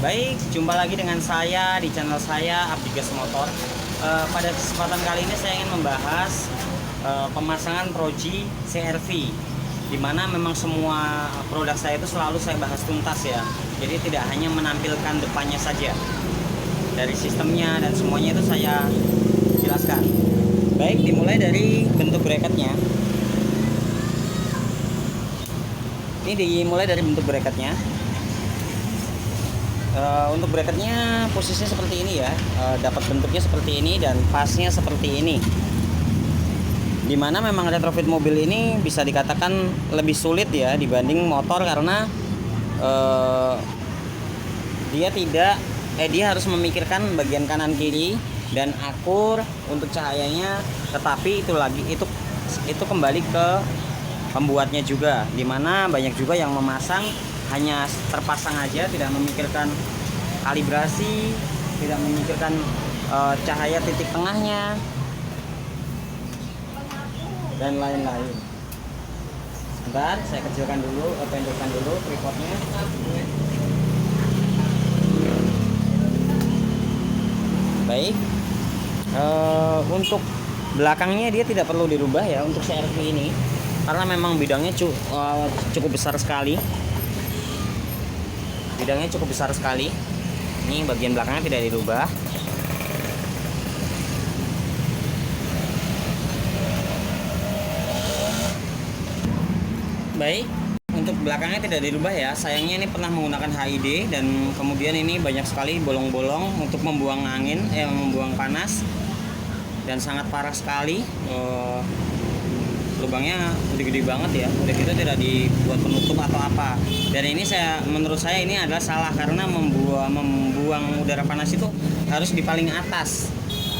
Baik, jumpa lagi dengan saya di channel saya Abdi Gas Motor. Pada kesempatan kali ini saya ingin membahas pemasangan Proji CR-V, di mana memang semua produk saya itu selalu saya bahas tuntas ya. Jadi tidak hanya menampilkan depannya saja, dari sistemnya dan semuanya itu saya jelaskan. Baik, dimulai dari bentuk bracketnya. Ini dimulai dari bentuk bracketnya. Untuk bracketnya posisinya seperti ini ya, dapat bentuknya seperti ini dan pasnya seperti ini, dimana memang retrofit mobil ini bisa dikatakan lebih sulit ya dibanding motor, karena dia harus memikirkan bagian kanan kiri dan akur untuk cahayanya, tetapi itu kembali ke pembuatnya juga, dimana banyak juga yang memasang hanya terpasang aja, tidak memikirkan kalibrasi, tidak memikirkan cahaya titik tengahnya dan lain-lain. Sebentar, saya kecilkan dulu, pendekkan dulu tripodnya. Baik, untuk belakangnya dia tidak perlu dirubah ya untuk CR-V ini, karena memang bidangnya cukup besar sekali. Ini bagian belakangnya tidak dirubah. Baik, untuk belakangnya tidak dirubah ya. Sayangnya ini pernah menggunakan HID dan kemudian ini banyak sekali bolong-bolong untuk membuang angin, membuang panas, dan sangat parah sekali. Lubangnya gede-gede banget ya, udah gitu tidak dibuat penutup atau apa. Dan ini menurut saya ini adalah salah, karena membuang udara panas itu harus di paling atas,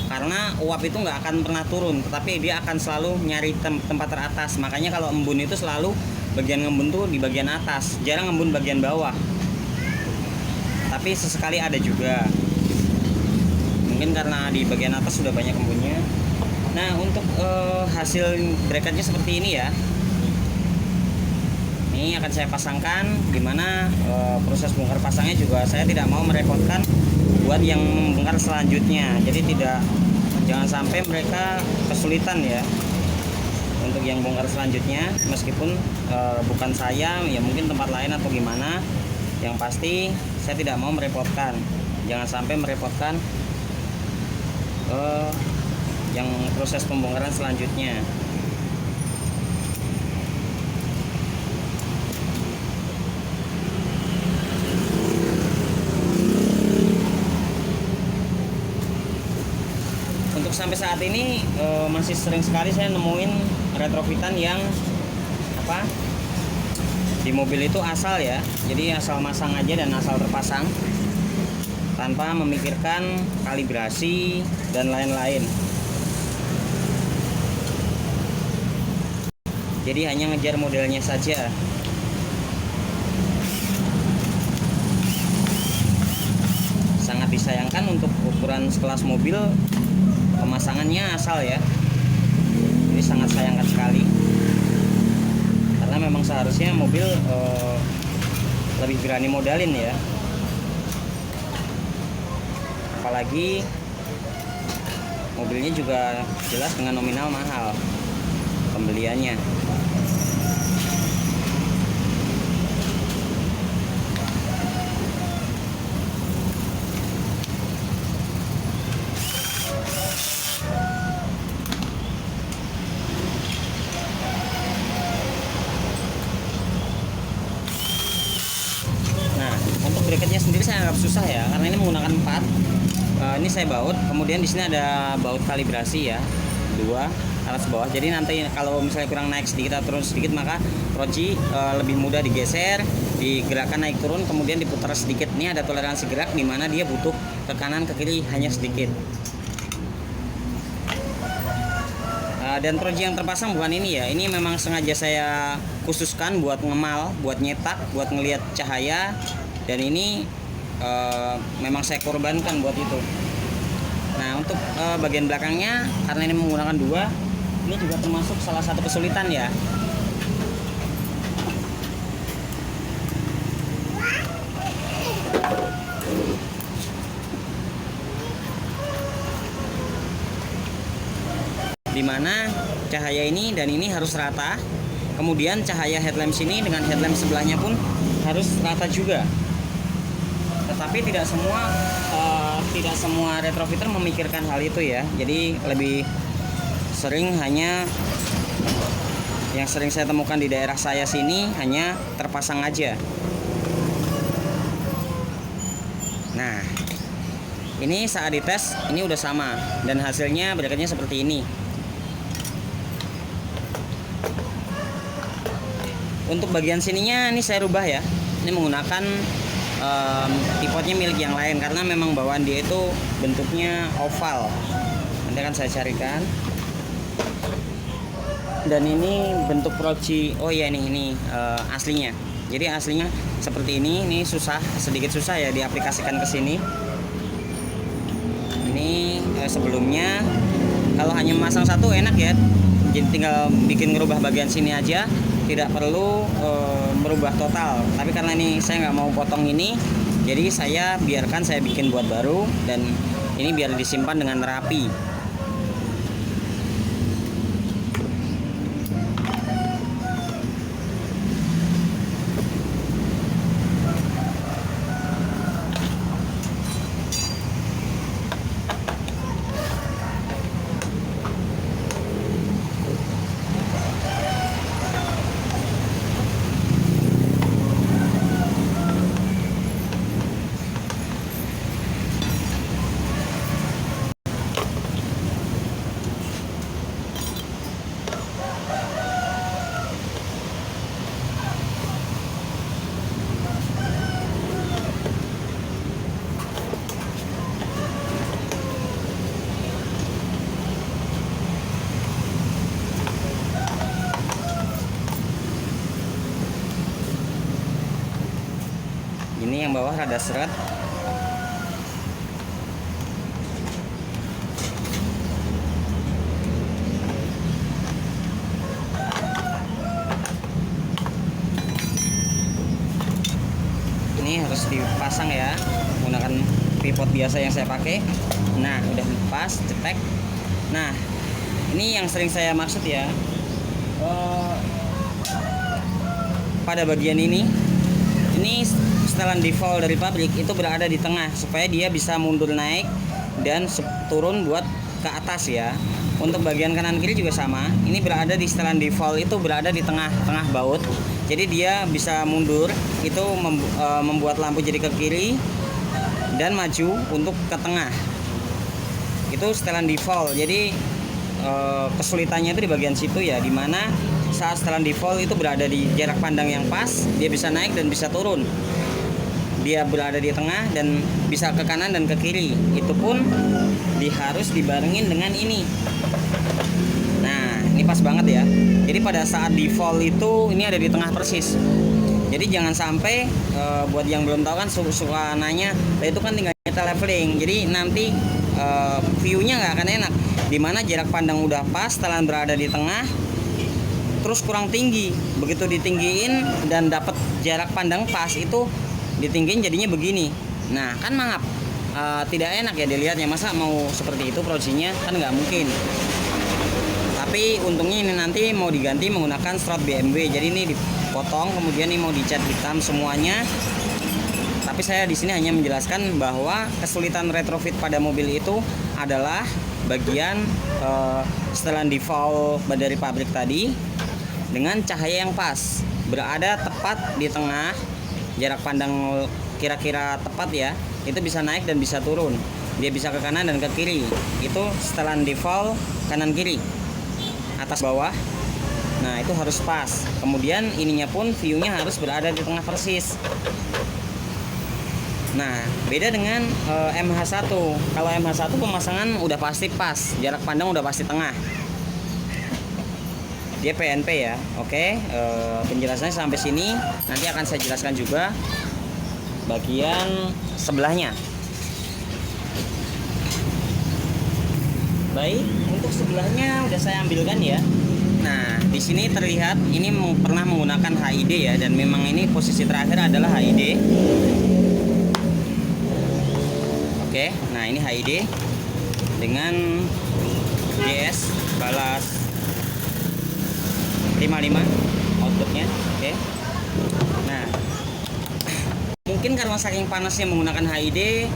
karena uap itu nggak akan pernah turun, tetapi dia akan selalu nyari tempat teratas. Makanya kalau embun itu selalu bagian ngembun tuh di bagian atas, jarang ngembun bagian bawah, tapi sesekali ada juga, mungkin karena di bagian atas sudah banyak embunnya. Nah, untuk hasil bracketnya seperti ini ya. Ini akan saya pasangkan, dimana proses bongkar pasangnya juga saya tidak mau merepotkan buat yang membongkar selanjutnya. Jadi jangan sampai mereka kesulitan ya untuk yang bongkar selanjutnya, meskipun bukan saya, ya mungkin tempat lain atau gimana. Yang pasti saya tidak mau merepotkan, jangan sampai merepotkan yang proses pembongkaran selanjutnya. Untuk sampai saat ini masih sering sekali saya nemuin retrofitan yang di mobil itu asal ya, jadi asal masang aja dan asal terpasang tanpa memikirkan kalibrasi dan lain-lain. Jadi hanya ngejar modelnya saja. Sangat disayangkan untuk ukuran sekelas mobil pemasangannya asal ya. Ini sangat sayangkan sekali, karena memang seharusnya mobil lebih berani modalin ya. Apalagi mobilnya juga jelas dengan nominal mahal pembeliannya. Nah, untuk bracketnya sendiri saya anggap susah ya, karena ini menggunakan 4. Ini saya baut, kemudian di sini ada baut kalibrasi ya, 2 atas bawah. Jadi nanti kalau misalnya kurang naik sedikit atau turun sedikit, maka Proji lebih mudah digeser, digerakkan naik turun, kemudian diputar sedikit. Ini ada toleransi gerak, di mana dia butuh ke kanan ke kiri hanya sedikit. Dan Proji yang terpasang bukan ini ya, ini memang sengaja saya khususkan buat ngemal, buat nyetak, buat ngelihat cahaya, dan ini memang saya korbankan buat itu. Nah, untuk bagian belakangnya, karena ini menggunakan 2, ini juga termasuk salah satu kesulitan ya. dimana cahaya ini dan ini harus rata. Kemudian cahaya headlamp sini dengan headlamp sebelahnya pun harus rata juga. Tetapi tidak semua retrofitter memikirkan hal itu ya. Jadi lebih sering hanya yang sering saya temukan di daerah saya sini hanya terpasang aja. Nah, ini saat dites ini udah sama dan hasilnya bracketnya seperti ini. Untuk bagian sininya ini saya rubah ya. Ini menggunakan tripodnya milik yang lain karena memang bawaan dia itu bentuknya oval. Nanti akan saya carikan. Dan ini bentuk proci. Oh ya ini aslinya. Jadi aslinya seperti ini. Ini sedikit susah ya diaplikasikan ke sini. Ini sebelumnya kalau hanya memasang satu enak ya. Jadi tinggal bikin ngerubah bagian sini aja, tidak perlu merubah total. Tapi karena ini saya nggak mau potong ini, jadi saya biarkan saya bikin buat baru dan ini biar disimpan dengan rapi. Ini yang bawah rada seret. Ini harus dipasang ya, menggunakan pivot biasa yang saya pakai. Nah, udah pas, cetek. Nah, ini yang sering saya maksud ya. Pada bagian ini setelan default dari pabrik itu berada di tengah supaya dia bisa mundur naik dan turun buat ke atas ya. Untuk bagian kanan kiri juga sama. Ini berada di setelan default itu berada di tengah baut. Jadi dia bisa mundur itu membuat lampu jadi ke kiri dan maju untuk ke tengah. Itu setelan default. Jadi kesulitannya itu di bagian situ ya, dimana saat setelan default itu berada di jarak pandang yang pas, dia bisa naik dan bisa turun. Dia berada di tengah dan bisa ke kanan dan ke kiri. Itu pun harus dibarengin dengan ini. Nah, ini pas banget ya. Jadi pada saat default itu ini ada di tengah persis. Jadi jangan sampai buat yang belum tahu kan suka nanya, itu kan tinggal kita leveling. Jadi nanti view-nya nggak akan enak. Dimana jarak pandang udah pas, setelan berada di tengah, terus kurang tinggi. Begitu ditinggiin dan dapat jarak pandang pas itu ditinggiin jadinya begini. Nah kan mangap, tidak enak ya dilihatnya. Masa mau seperti itu procinya, kan nggak mungkin. Tapi untungnya ini nanti mau diganti menggunakan strut BMW. Jadi ini dipotong, kemudian ini mau dicat hitam semuanya. Tapi saya di sini hanya menjelaskan bahwa kesulitan retrofit pada mobil itu adalah bagian setelan default dari pabrik tadi dengan cahaya yang pas, berada tepat di tengah. Jarak pandang kira-kira tepat ya, itu bisa naik dan bisa turun. Dia bisa ke kanan dan ke kiri. Itu setelan default kanan kiri, atas bawah. Nah itu harus pas. Kemudian ininya pun view-nya harus berada di tengah persis. Nah beda dengan MH1. Kalau MH1 pemasangan udah pasti pas, jarak pandang udah pasti tengah. Dia PNP ya. Oke, penjelasannya sampai sini. Nanti akan saya jelaskan juga bagian sebelahnya. Baik, untuk sebelahnya udah saya ambilkan ya. Nah, di sini terlihat ini pernah menggunakan HID ya, dan memang ini posisi terakhir adalah HID. Oke, nah ini HID dengan GS. balas 55 outputnya. Oke. Nah, mungkin karena saking panasnya menggunakan HID,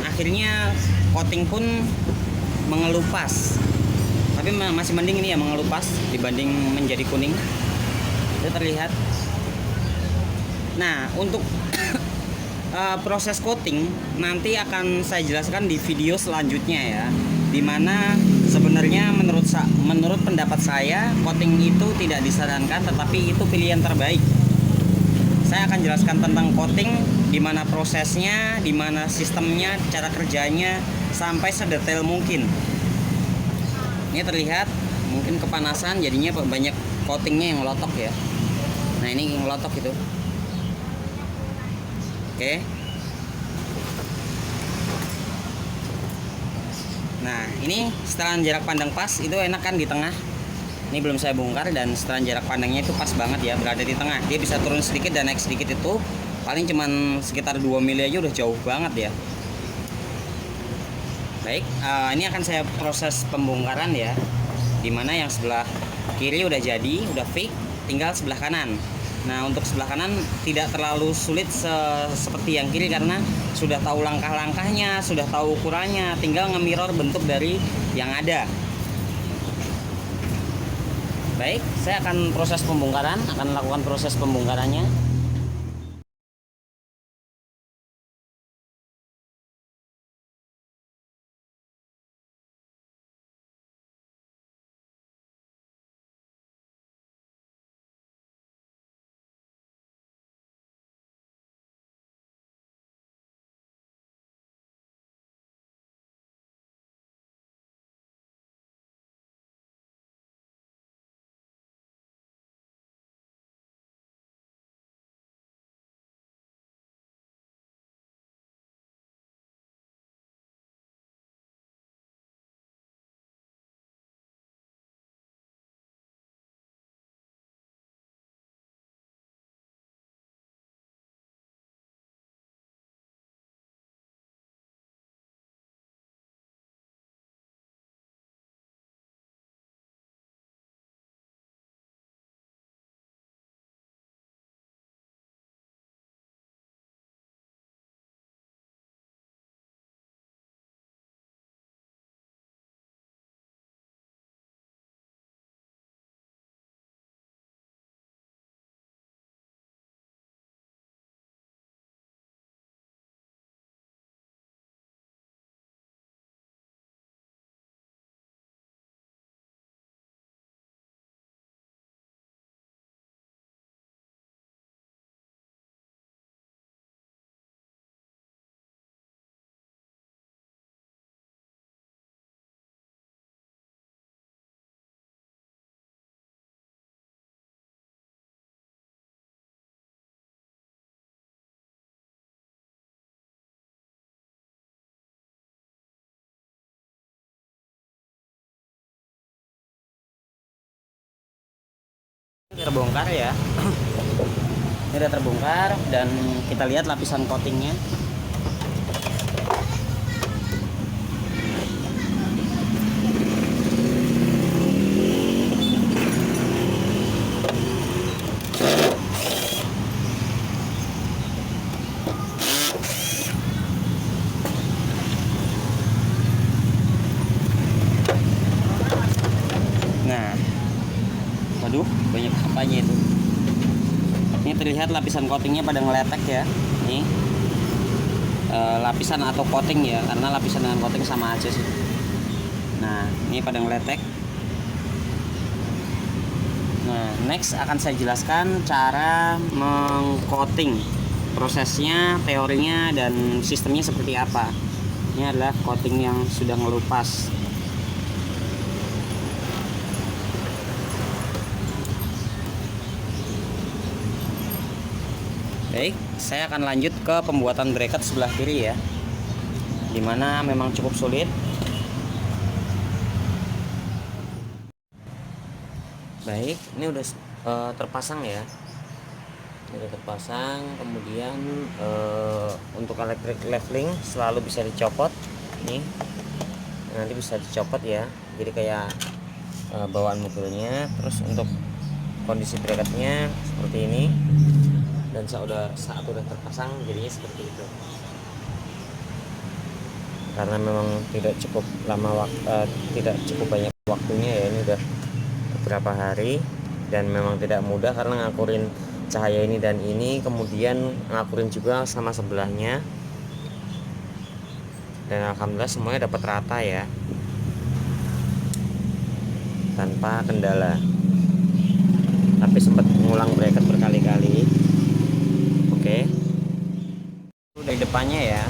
akhirnya coating pun mengelupas. Tapi masih mending ini ya mengelupas dibanding menjadi kuning. Itu terlihat. Nah, untuk proses coating nanti akan saya jelaskan di video selanjutnya ya, dimana sebenarnya menurut pendapat saya coating itu tidak disarankan, tetapi itu pilihan terbaik. Saya akan jelaskan tentang coating, dimana prosesnya, dimana sistemnya, cara kerjanya, sampai sedetail mungkin. Ini terlihat mungkin kepanasan jadinya banyak coatingnya yang ngelotok ya. Nah, ini yang ngelotok itu. Oke. Nah, ini setelan jarak pandang pas itu enak kan di tengah. Ini belum saya bongkar dan setelan jarak pandangnya itu pas banget ya, berada di tengah. Dia bisa turun sedikit dan naik sedikit, itu paling cuman sekitar 2 mili aja udah jauh banget ya. Baik, ini akan saya proses pembongkaran ya. Dimana yang sebelah kiri udah jadi, udah fix, tinggal sebelah kanan. Nah, untuk sebelah kanan tidak terlalu sulit seperti yang kiri karena sudah tahu langkah-langkahnya, sudah tahu ukurannya, tinggal nge-mirror bentuk dari yang ada. Baik, saya akan proses pembongkaran, akan lakukan proses pembongkarannya. Terbongkar ya. Ini udah terbongkar dan kita lihat lapisan coatingnya. Nah, waduh, banyak apanya itu. Ini terlihat lapisan coatingnya pada ngeletek ya. Ini lapisan atau coating ya, karena lapisan dengan coating sama aja sih. Nah, ini pada ngeletek. Nah, next akan saya jelaskan cara mengcoating, prosesnya, teorinya, dan sistemnya seperti apa. Ini adalah coating yang sudah ngelupas. Baik, saya akan lanjut ke pembuatan bracket sebelah kiri ya, dimana memang cukup sulit. Baik, ini udah terpasang ya, udah terpasang. Kemudian untuk electric leveling selalu bisa dicopot nih, nanti bisa dicopot ya, jadi kayak bawaan mobilnya. Terus untuk kondisi bracketnya seperti ini, dan saat udah terpasang jadinya seperti itu, karena memang tidak cukup tidak cukup banyak waktunya ya, ini udah beberapa hari, dan memang tidak mudah karena ngakurin cahaya ini dan ini, kemudian ngakurin juga sama sebelahnya, dan alhamdulillah semuanya dapat rata ya, tanpa kendala. Tapi sempat ngulang bracket berkali-kali. Oke, dari depannya ya,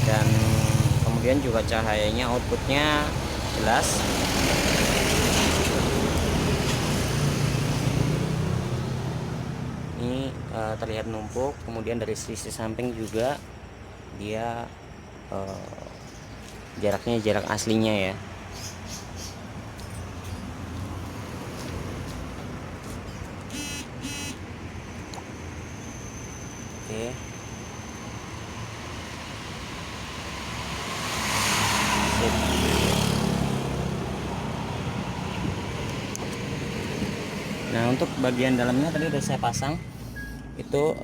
dan kemudian juga cahayanya outputnya jelas. Ini terlihat numpuk, kemudian dari sisi samping juga dia jaraknya jarak aslinya ya. Oke. Sip. Nah, untuk bagian dalamnya tadi udah saya pasang. Itu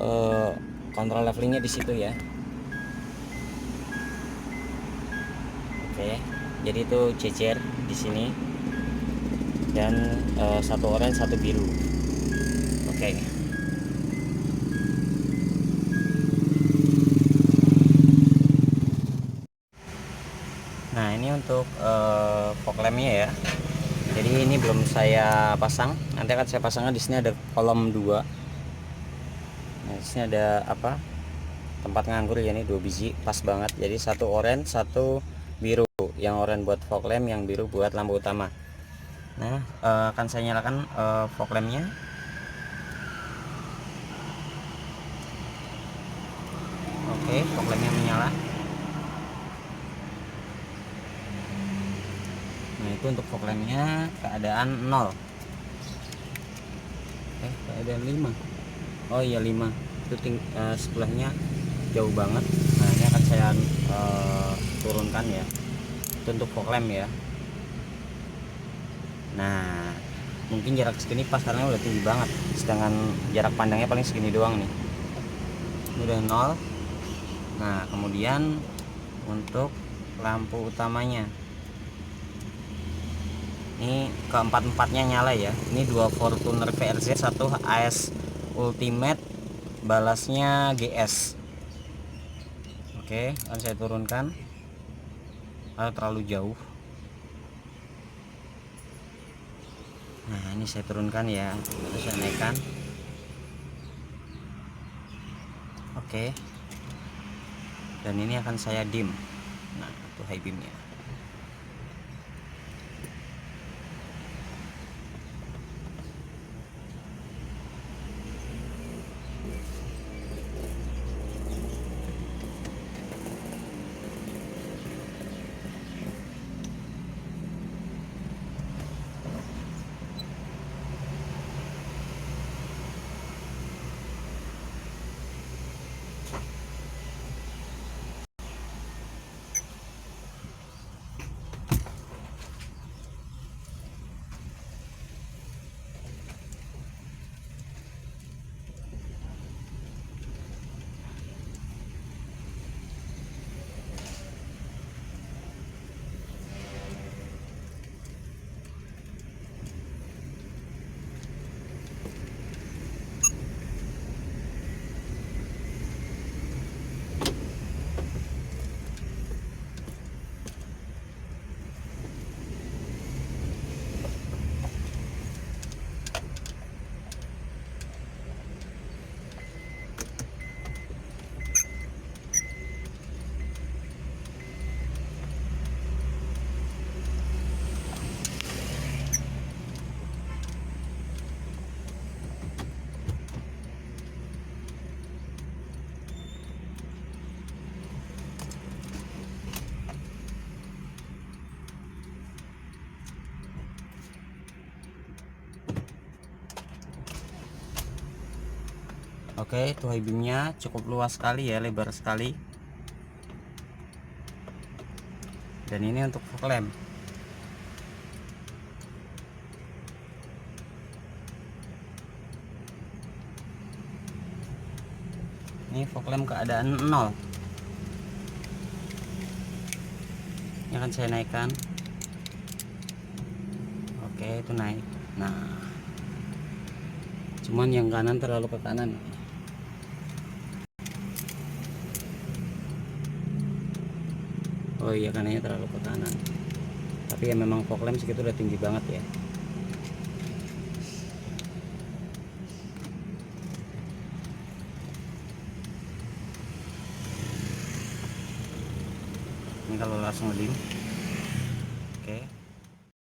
kontrol levelingnya di situ ya. Oke. Jadi itu cecer di sini. Dan satu oranye, satu biru. Oke. Nah, ini untuk fog lampnya ya. Jadi ini belum saya pasang. Nanti akan saya pasangnya di sini ada kolom 2. Nah, di sini ada apa? Tempat nganggur ya, ini 2 biji, pas banget. Jadi satu oranye, satu biru. Yang oranye buat fog lamp, yang biru buat lampu utama. Nah, akan saya nyalakan fog lampnya. Oke, fog lampnya menyala. Nah, itu untuk fog lampnya keadaan 0. Keadaan 5. Oh iya 5. Itu sebelahnya jauh banget. Nah, ini akan saya turunkan ya. Itu untuk fog lamp ya. Nah, mungkin jarak segini pas karena udah tinggi banget, sedangkan jarak pandangnya paling segini doang nih. Ini udah 0. Nah, kemudian untuk lampu utamanya ini keempat-empatnya nyala ya. Ini 2 Fortuner VRZ, 1 AS Ultimate, balasnya GS. Oke, akan saya turunkan karena terlalu jauh. Nah, ini saya turunkan ya, terus saya naikkan. Oke, dan ini akan saya dim. Nah, itu high beamnya. Oke, itu high beamnya cukup luas sekali ya, lebar sekali. Dan ini untuk fog lamp. Ini fog lamp keadaan 0. Ini akan saya naikkan. Oke, itu naik. Nah, cuman yang kanan terlalu ke kanan. Oh iya, kanannya terlalu ke kanan. Tapi ya memang fog lamp segitu udah tinggi banget ya. Ini kalau langsung dim